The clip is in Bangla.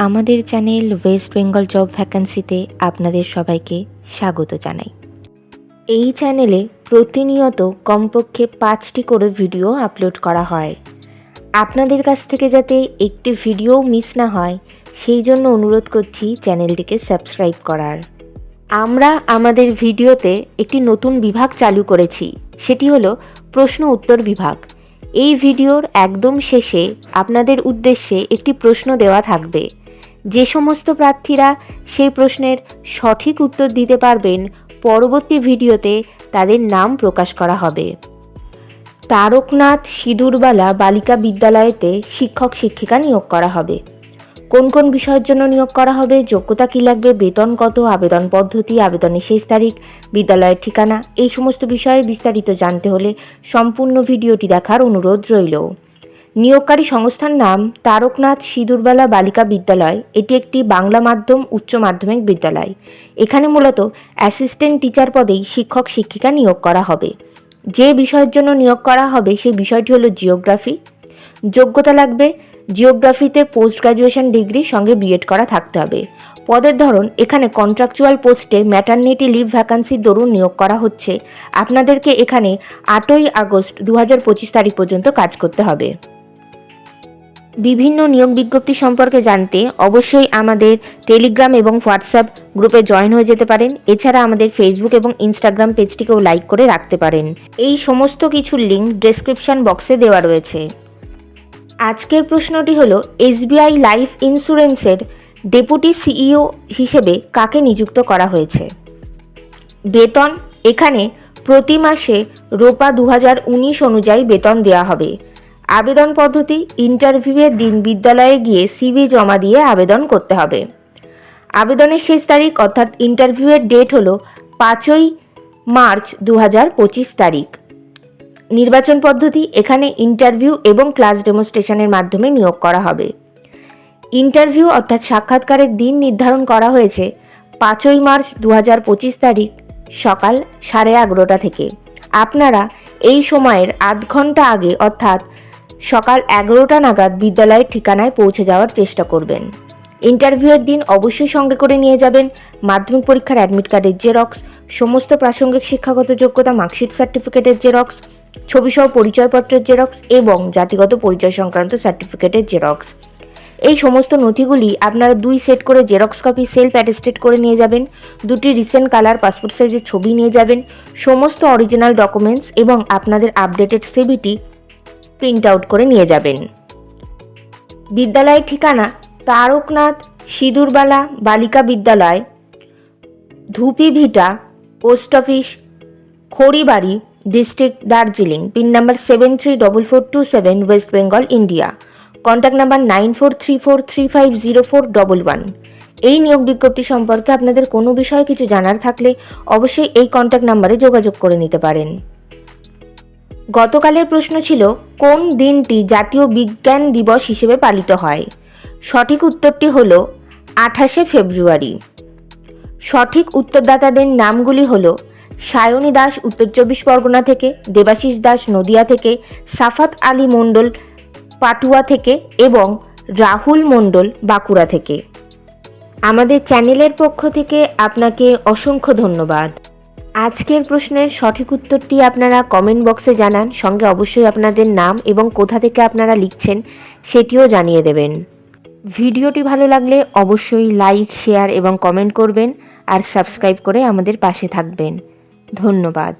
আমাদের চ্যানেল ওয়েস্ট বেঙ্গল জব ভ্যাকান্সিতে আপনাদের সবাইকে স্বাগত জানাই। এই চ্যানেলে প্রতিনিয়ত কমপক্ষে 5টি করে ভিডিও আপলোড করা হয়। আপনাদের কাছ থেকে যাতে একটি ভিডিও মিস না হয় সেই জন্য অনুরোধ করছি চ্যানেলটিকে সাবস্ক্রাইব করার। আমরা আমাদের ভিডিওতে একটি নতুন বিভাগ চালু করেছি, সেটি হলো প্রশ্ন উত্তর বিভাগ। এই ভিডিওর একদম শেষে আপনাদের উদ্দেশ্যে একটি প্রশ্ন দেওয়া থাকবে। যে সমস্ত প্রার্থীরা সেই প্রশ্নের সঠিক উত্তর দিতে পারবেন, পরবর্তী ভিডিওতে তাদের নাম প্রকাশ করা হবে। তারকনাথ সিঁদুরবালা বালিকা বিদ্যালয়েতে শিক্ষক শিক্ষিকা নিয়োগ করা হবে। কোন কোন বিষয়ের জন্য নিয়োগ করা হবে, যোগ্যতা কী লাগবে, বেতন কত, আবেদন পদ্ধতি, আবেদনের শেষ তারিখ, বিদ্যালয়ের ঠিকানা, এই সমস্ত বিষয়ে বিস্তারিত জানতে হলে সম্পূর্ণ ভিডিওটি দেখার অনুরোধ রইল। নিয়োগকারী সংস্থার নাম তারকনাথ সিঁদুরবালা বালিকা বিদ্যালয়। এটি একটি বাংলা মাধ্যম উচ্চ মাধ্যমিক বিদ্যালয়। এখানে মূলত অ্যাসিস্ট্যান্ট টিচার পদেই শিক্ষক শিক্ষিকা নিয়োগ করা হবে। যে বিষয়ের জন্য নিয়োগ করা হবে সেই বিষয়টি হলো জিওগ্রাফি। যোগ্যতা লাগবে জিওগ্রাফিতে পোস্ট গ্র্যাজুয়েশন ডিগ্রি সঙ্গে বিএড করা থাকতে হবে। পদের ধরন এখানে কন্ট্রাকচুয়াল পোস্টে ম্যাটারনিটি লিভ ভ্যাকান্সির দরুন নিয়োগ করা হচ্ছে। আপনাদেরকে এখানে 8ই আগস্ট 2025 তারিখ পর্যন্ত কাজ করতে হবে। বিভিন্ন নিয়োগ বিজ্ঞপ্তি সম্পর্কে জানতে অবশ্যই আমাদের টেলিগ্রাম এবং হোয়াটসঅ্যাপ গ্রুপে জয়েন হয়ে যেতে পারেন। এছাড়া আমাদের ফেসবুক এবং ইনস্টাগ্রাম পেজটিকেও লাইক করে রাখতে পারেন। এই সমস্ত কিছুর লিঙ্ক ডেসক্রিপশন বক্সে দেওয়া রয়েছে। আজকের প্রশ্নটি হলো, এসবিআই লাইফ ইন্স্যুরেন্সের ডেপুটি সিইও হিসেবে কাকে নিযুক্ত করা হয়েছে? বেতন এখানে প্রতি মাসে রোপা 2019 অনুযায়ী বেতন দেওয়া হবে। আবেদন পদ্ধতি, ইন্টারভিউয়ের দিন বিদ্যালয়ে গিয়ে সিভি জমা দিয়ে আবেদন করতে হবে। আবেদনের শেষ তারিখ অর্থাৎ ইন্টারভিউয়ের ডেট হলো 5ই মার্চ 2025 তারিখ। নির্বাচন পদ্ধতি এখানে ইন্টারভিউ এবং ক্লাস ডেমনস্ট্রেশনের মাধ্যমে নিয়োগ করা হবে। ইন্টারভিউ অর্থাৎ সাক্ষাৎকারের দিন নির্ধারণ করা হয়েছে 5ই মার্চ 2025 তারিখ সকাল 11:30 থেকে। আপনারা এই সময়ের আধ ঘন্টা আগে অর্থাৎ সকাল 11টা নাগাদ বিদ্যালয়ের ঠিকানায় পৌঁছে যাওয়ার চেষ্টা করবেন। ইন্টারভিউয়ের দিন অবশ্যই সঙ্গে করে নিয়ে যাবেন মাধ্যমিক পরীক্ষার অ্যাডমিট কার্ডের জেরক্স, সমস্ত প্রাসঙ্গিক শিক্ষাগত যোগ্যতা মার্কশিট সার্টিফিকেটের জেরক্স, ছবিসহ পরিচয়পত্রের জেরক্স এবং জাতিগত পরিচয় সংক্রান্ত সার্টিফিকেটের জেরক্স। এই সমস্ত নথিগুলি আপনারা 2 সেট করে জেরক্স কপি সেলফ অ্যাটেস্টেড করে নিয়ে যাবেন। 2টি রিসেন্ট কালার পাসপোর্ট সাইজের ছবি নিয়ে যাবেন। সমস্ত অরিজিনাল ডকুমেন্টস এবং আপনাদের আপডেটেড সিভিটি প্রিন্ট আউট করে নিয়ে যাবেন। বিদ্যালয়ের ঠিকানা Taraknath Sindurbala Balika Vidyalaya, Dhupivita, post office, Kharibari, district Darjeeling, pin number 734427, West Bengal, India. Contact number 9434350411। এই নিয়োগ বিজ্ঞপ্তি সম্পর্কে আপনাদের কোনো বিষয়ে কিছু জানার থাকলে অবশ্যই এই কন্ট্যাক্ট নাম্বারে যোগাযোগ করে নিতে পারেন। গতকালের প্রশ্ন ছিল, কোন দিনটি জাতীয় বিজ্ঞান দিবস হিসেবে পালিত হয়? সঠিক উত্তরটি হল 28শে ফেব্রুয়ারি। সঠিক উত্তরদাতাদের নামগুলি হল সায়নী দাস উত্তর 24 পরগনা থেকে, দেবাশিস দাস নদিয়া থেকে, সাফাত আলী মণ্ডল পাটুয়া থেকে এবং রাহুল মণ্ডল বাঁকুড়া থেকে। আমাদের চ্যানেলের পক্ষ থেকে আপনাকে অসংখ্য ধন্যবাদ। আজকের প্রশ্নের সঠিক উত্তরটি আপনারা কমেন্ট বক্সে জানান, সঙ্গে অবশ্যই আপনাদের নাম এবং কোথা থেকে আপনারা লিখছেন সেটিও জানিয়ে দেবেন। ভিডিওটি ভালো লাগলে অবশ্যই লাইক, শেয়ার এবং কমেন্ট করবেন আর সাবস্ক্রাইব করে আমাদের পাশে থাকবেন। ধন্যবাদ।